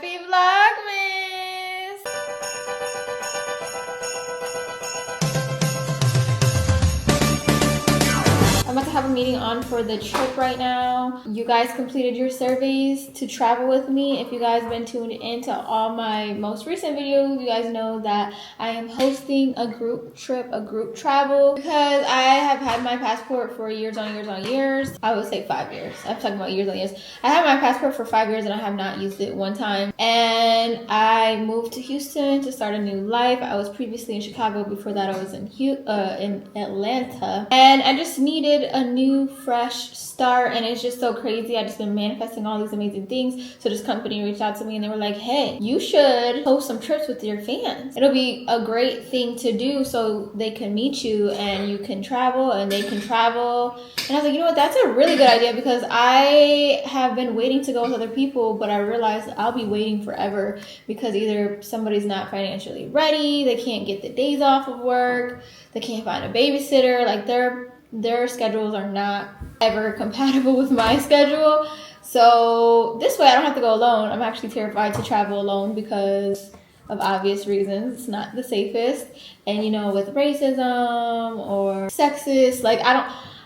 Happy Vlogmas! I'm about to have a meeting on for the trip right now. You guys completed your surveys to travel with me. If you guys been tuned into all my most recent videos, you guys know that I am hosting a group trip, a group travel, because I have had my passport for years on years on years. I would say 5 years. I'm talking about years on years. I had my passport for 5 years and I have not used it one time. And I moved to Houston to start a new life. I was previously in Chicago. Before that, I was in Atlanta. And I just needed a new fresh start, and it's just so crazy. I just been manifesting all these amazing things. So this company reached out to me and they were like, hey, you should host some trips with your fans. It'll be a great thing to do so they can meet you and you can travel and they can travel. And I was like, you know what, that's a really good idea, because I have been waiting to go with other people, but I realized I'll be waiting forever because either somebody's not financially ready, they can't get the days off of work, they can't find a babysitter, like their schedules are not ever compatible with my schedule. So this way I don't have to go alone. I'm actually terrified to travel alone because of obvious reasons. It's not the safest. And you know, with racism or sexist, like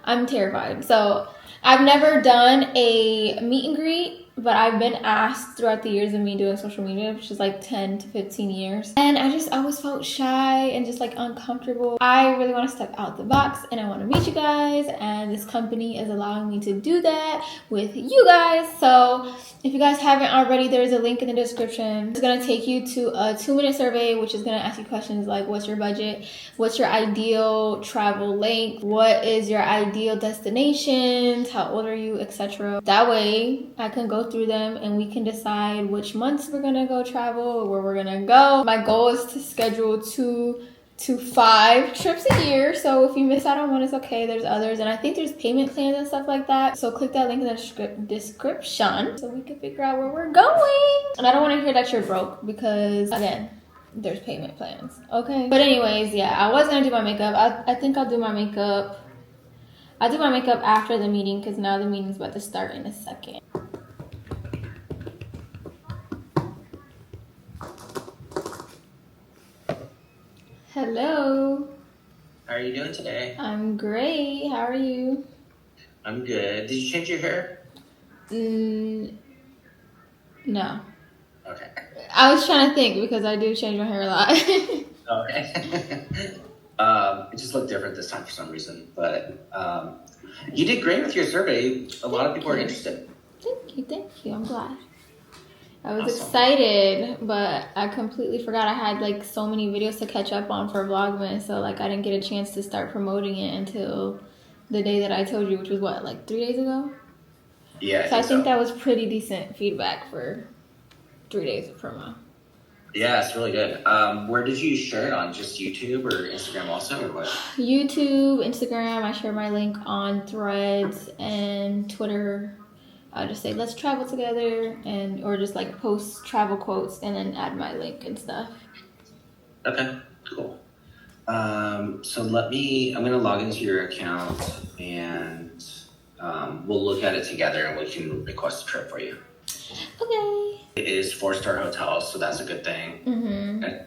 I'm terrified. So I've never done a meet and greet, but I've been asked throughout the years of me doing social media, which is like 10 to 15 years. And I just always felt shy and just like uncomfortable. I really want to step out the box and I want to meet you guys. And this company is allowing me to do that with you guys. So if you guys haven't already, there's a link in the description. It's going to take you to a 2-minute survey, which is going to ask you questions like, what's your budget? What's your ideal travel length? What is your ideal destinations? How old are you, etc. That way I can go through them and we can decide which months we're gonna go travel, where we're gonna go. My goal is to schedule 2 to 5 trips a year, so if you miss out on one, it's okay. There's others, and I think there's payment plans and stuff like that, so click that link in the description so we can figure out where we're going. And I don't want to hear that you're broke, because again, there's payment plans, okay? But anyways, yeah, I was gonna do my makeup. I think I'll do my makeup after the meeting, because now the meeting's about to start in a second. Hello. How are you doing today? I'm great. How are you? I'm good. Did you change your hair? No. Okay. I was trying to think, because I do change my hair a lot. Okay. It just looked different this time for some reason, but you did great with your survey. A lot of people are interested. Thank you. I'm glad. I was Awesome. excited, but I completely forgot I had like so many videos to catch up on for Vlogmas, so like I didn't get a chance to start promoting it until the day that I told you, which was what, like 3 days ago? Yeah. So I think that was pretty decent feedback for 3 days of promo. Yeah, it's really good. Where did you share it on? Just YouTube or Instagram also, or what? YouTube, Instagram. I share my link on Threads and Twitter. I just say let's travel together, or just like post travel quotes and then add my link and stuff. Okay, cool. So I'm gonna log into your account and we'll look at it together and we can request a trip for you. Okay. It is 4-star hotels, so that's a good thing. Mm-hmm. And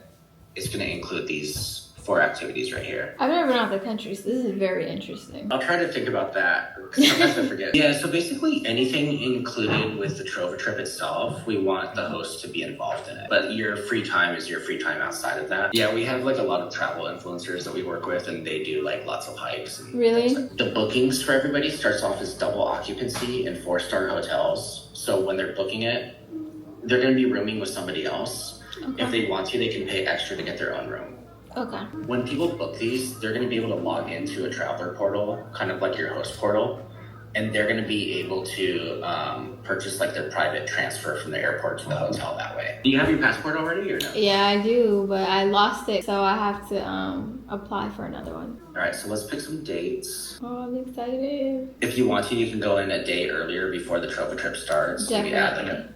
it's gonna include these 4 activities right here. I've never been out of the country, so this is very interesting. I'll try to think about that, because sometimes I forget. Yeah, so basically anything included with the Trova trip itself, we want the host to be involved in it. But your free time is your free time outside of that. Yeah, we have like a lot of travel influencers that we work with, and they do like lots of hikes. And really? The bookings for everybody starts off as double occupancy in 4-star hotels. So when they're booking it, they're gonna be rooming with somebody else. Okay. If they want to, they can pay extra to get their own room. Okay. When people book these, they're going to be able to log into a traveler portal, kind of like your host portal, and they're going to be able to purchase like their private transfer from the airport to the hotel that way. Do you have your passport already or no? Yeah, I do, but I lost it, so I have to apply for another one. All right, so let's pick some dates. Oh, I'm excited. If you want to, you can go in a day earlier before the Trova trip starts. Definitely. Maybe add like a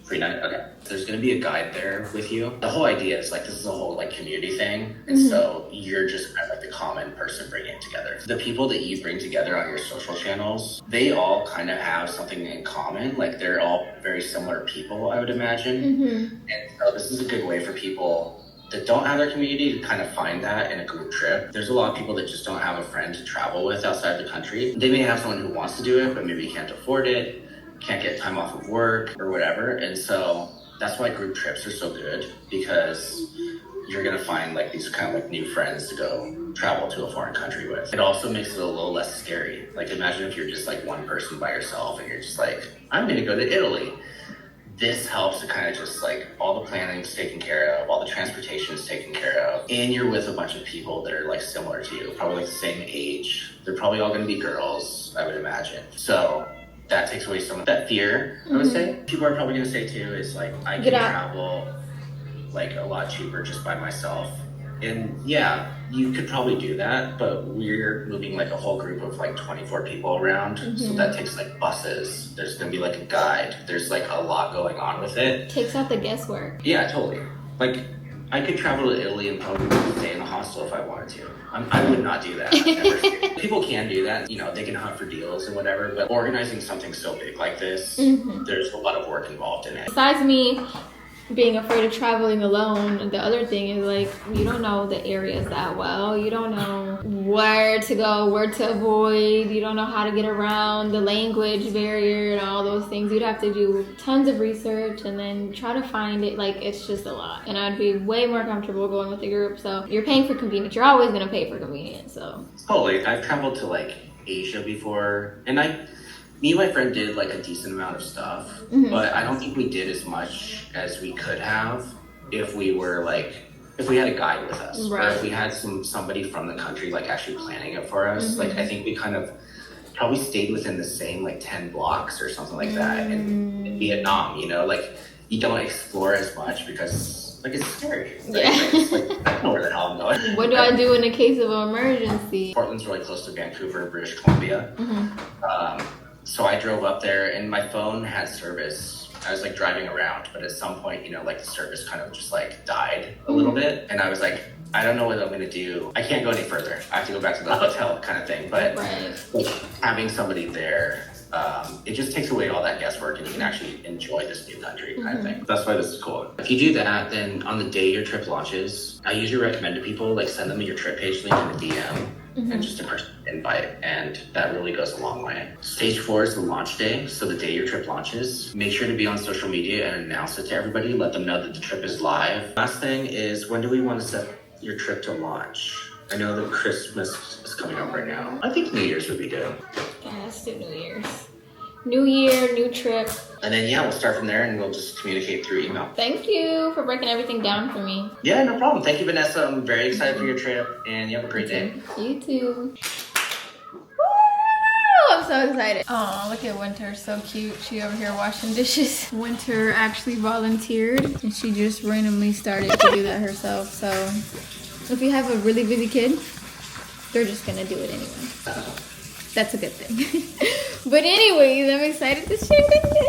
Pre-night? Okay. There's going to be a guide there with you. The whole idea is like, this is a whole like community thing. And so you're just kind of like the common person bringing it together. The people that you bring together on your social channels, they all kind of have something in common. Like they're all very similar people, I would imagine. And so this is a good way for people that don't have their community to kind of find that in a group trip. There's a lot of people that just don't have a friend to travel with outside the country. They may have someone who wants to do it, but maybe can't afford it, can't get time off of work or whatever. And so that's why group trips are so good, because you're gonna find like these kind of like new friends to go travel to a foreign country with. It also makes it a little less scary. Like imagine if you're just like one person by yourself and you're just like, I'm gonna go to Italy. This helps to kind of just like all the planning's taken care of, all the transportation is taken care of, and you're with a bunch of people that are like similar to you, probably like the same age. They're probably all gonna be girls, I would imagine. So that takes away some of that fear, I would say. People are probably gonna say too is like, I can travel like a lot cheaper just by myself. And yeah, you could probably do that, but we're moving like a whole group of like 24 people around. So that takes like buses. There's gonna be like a guide. There's like a lot going on with it. Takes out the guesswork. Yeah, totally. Like I could travel to Italy and probably stay in a hostel if I wanted to. I would not do that. I've never seen it. People can do that. You know, they can hunt for deals and whatever, but organizing something so big like this, there's a lot of work involved in it. Besides me being afraid of traveling alone, the other thing is like, you don't know the areas that well. You don't know where to go, where to avoid. You don't know how to get around the language barrier and all those things. You'd have to do tons of research and then try to find it. Like, it's just a lot. And I'd be way more comfortable going with a group. So you're paying for convenience. You're always gonna pay for convenience, so. Totally. I've traveled to like Asia before, and me and my friend did like a decent amount of stuff, but I don't think we did as much as we could have if we were like, if we had a guide with us, or if we had somebody from the country like actually planning it for us. Like I think we kind of probably stayed within the same like 10 blocks or something like that in Vietnam, you know, like you don't explore as much because like it's scary. Right? It's like, I don't know where the hell I'm going. What do I do in the case of an emergency? Portland's really close to Vancouver, British Columbia. So I drove up there and my phone had service. I was like driving around, but at some point, you know, like the service kind of just like died a little bit. And I was like, I don't know what I'm gonna do. I can't go any further. I have to go back to the hotel kind of thing. But like, having somebody there, it just takes away all that guesswork and you can actually enjoy this new country kind of thing. That's why this is cool. If you do that, then on the day your trip launches, I usually recommend to people, like send them your trip page link in the DM. And just a person invite, and that really goes a long way. Stage 4 is the launch day, so the day your trip launches, make sure to be on social media and announce it to everybody, let them know that the trip is live. Last thing is, when do we want to set your trip to launch? I know that Christmas is coming up right now. I think New Year's would be good. Yeah, let's do New Year's. New year, new trip. And then yeah, we'll start from there and we'll just communicate through email. Thank you for breaking everything down for me. Yeah, no problem. Thank you, Vanessa. I'm very excited for your trip and you have a great day. You too. Woo! I'm so excited. Oh, look at Winter, so cute. She over here washing dishes. Winter actually volunteered and she just randomly started to do that herself. So if you have a really busy kid, they're just gonna do it anyway. That's a good thing. But anyways, I'm excited to share with you.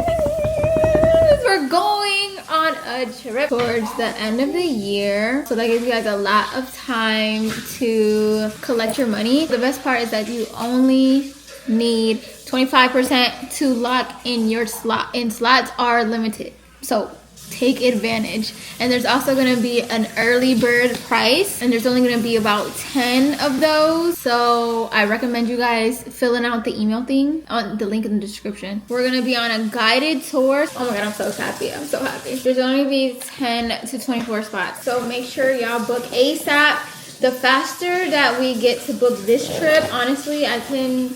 We're going on a trip towards the end of the year. So that gives you guys a lot of time to collect your money. The best part is that you only need 25% to lock in your slot. And slots are limited. So take advantage. And there's also going to be an early bird price, and there's only going to be about 10 of those. So I recommend you guys filling out the email thing on the link in the description. We're going to be on a guided tour. Oh my god, I'm so happy. I'm so happy. There's only be 10 to 24 spots, so make sure y'all book ASAP. The faster that we get to book this trip, honestly, I can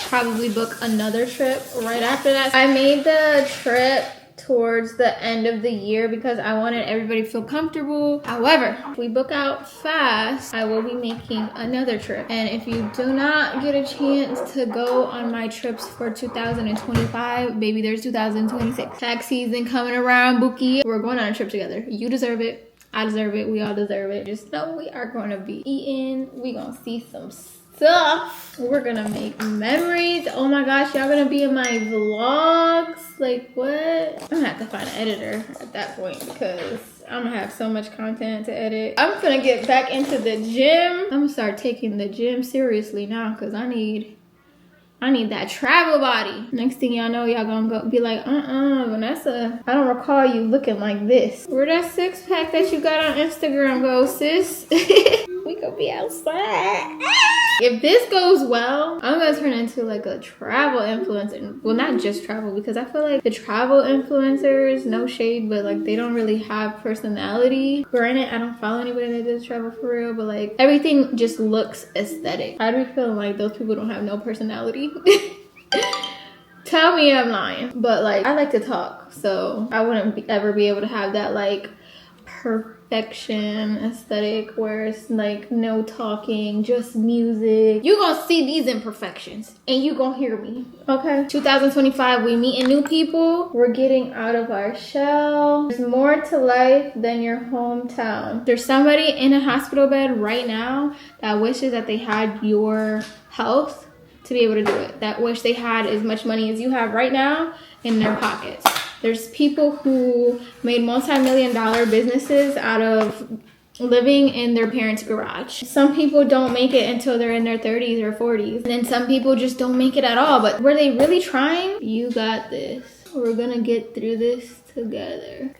probably book another trip right after that. I made the trip towards the end of the year because I wanted everybody to feel comfortable. However, if we book out fast, I will be making another trip. And if you do not get a chance to go on my trips for 2025, baby, there's 2026. Tax season coming around, Bookie. We're going on a trip together. You deserve it. I deserve it. We all deserve it. Just know we are going to be eating. We gonna see some stuff. We're gonna make memories. Oh my gosh, y'all gonna be in my vlogs. Like what? I'm gonna have to find an editor at that point because I'm gonna have so much content to edit. I'm gonna get back into the gym. I'm gonna start taking the gym seriously now because I need that travel body. Next thing y'all know, y'all gonna go be like, Vanessa, I don't recall you looking like this. Where that six pack that you got on Instagram go, sis? We gonna be outside. If this goes well, I'm gonna turn into like a travel influencer. Well, not just travel, because I feel like the travel influencers, no shade, but like they don't really have personality. Granted, I don't follow anybody that does travel for real, but like everything just looks aesthetic. I do feel like those people don't have no personality. Tell me I'm lying, but like I like to talk, so I wouldn't ever be able to have that like perfection aesthetic where it's like no talking, just music. You gonna see these imperfections and you gonna hear me, okay? 2025, we meeting new people. We're getting out of our shell. There's more to life than your hometown. There's somebody in a hospital bed right now that wishes that they had your health to be able to do it. That wish they had as much money as you have right now in their pockets. There's people who made multi-million-dollar businesses out of living in their parents' garage. Some people don't make it until they're in their 30s or 40s. And then some people just don't make it at all. But were they really trying? You got this. We're gonna get through this together.